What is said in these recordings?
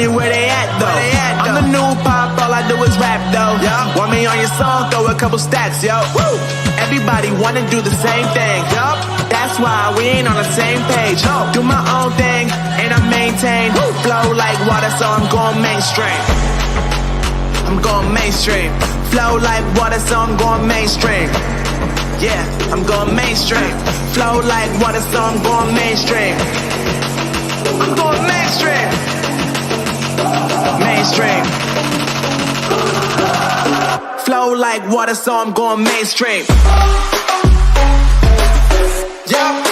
me where they at though. I'm the new pop, all I do is rap though. Want me on your song, throw a couple stacks, yo. Woo! Everybody wanna do the same thing, yo. That's why we ain't on the same page. Do my own thing, and I maintain. Flow like water, so I'm going mainstream. I'm going mainstream. Flow like water, so I'm going mainstream. Yeah, I'm going mainstream. Flow like water, so I'm going mainstream. I'm going mainstream. Mainstream. Flow like water, so I'm going mainstream. Yeah.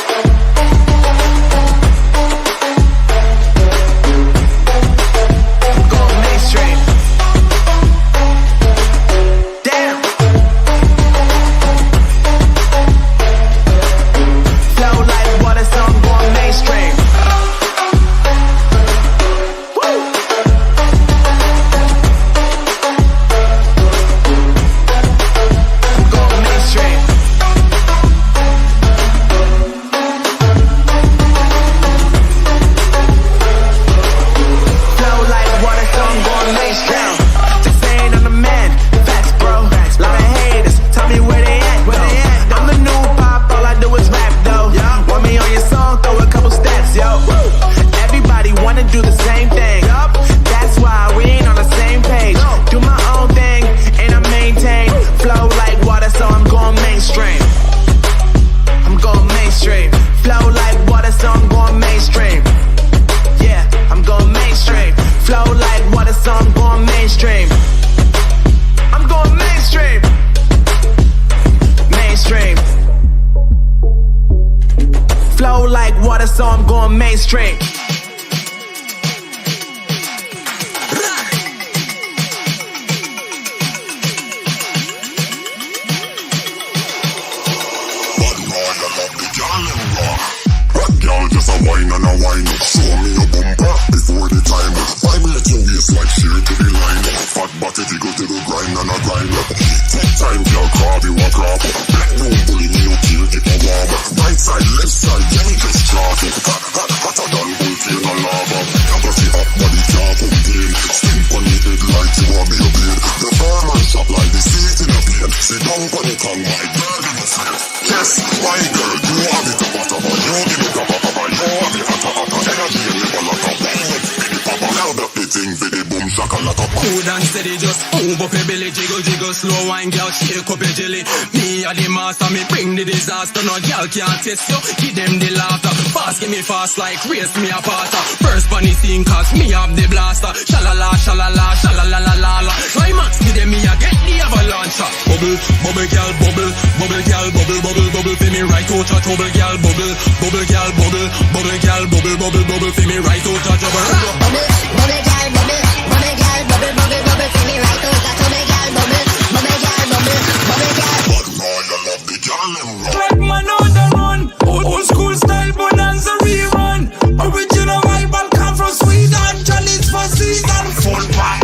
Can't test you, give them the laughter. Fast, give me fast like race me apart. First bunny scene cause me have the blaster. Shalala, shalala, shalala la la la. Climax, give them me a get the avalanche. Bubble, bubble girl, bubble, bubble girl, bubble, bubble, bubble. For me right out a trouble girl, bubble, bubble girl, bubble, bubble girl, bubble, bubble, bubble. For me right out a trouble. Bubble, bubble girl, bubble, bubble girl, bubble, bubble, bubble. For me right out a trouble girl, bubble, bubble girl, bubble, bubble girl. But now you love the girl them wrong. Like man on the run, old school style bonanza rerun. Original rival come from Sweden, Chinese for season full back.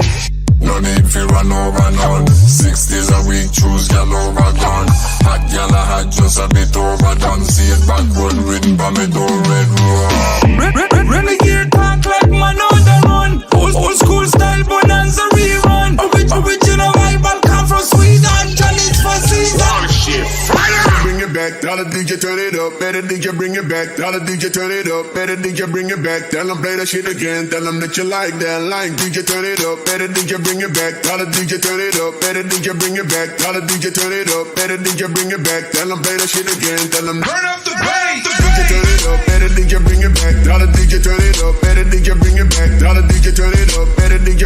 No need for run over none. 6 days a week, choose y'all over gone. Hot y'all a hot, just a bit overdone. See it backward, written by me door red room. Renegade talk like man on the run. Old school style bonanza rerun. Original rival come from Sweden, Chinese for season. Shit, fire! Bring it back, tell the DJ turn it up. Better DJ bring it back, tell the DJ turn it up. Better DJ bring it back, tell them play that shit again. Tell them that you like that line. DJ turn it up, better DJ bring it back, tell the DJ turn it up. Better DJ bring it back, tell the DJ turn it up. Better DJ bring it back, tell them play that shit again. Tell them Turn up the bass! DJ turn it up, better DJ bring it back, tell the DJ turn it up. Better DJ bring it back, tell the DJ turn it up. Better DJ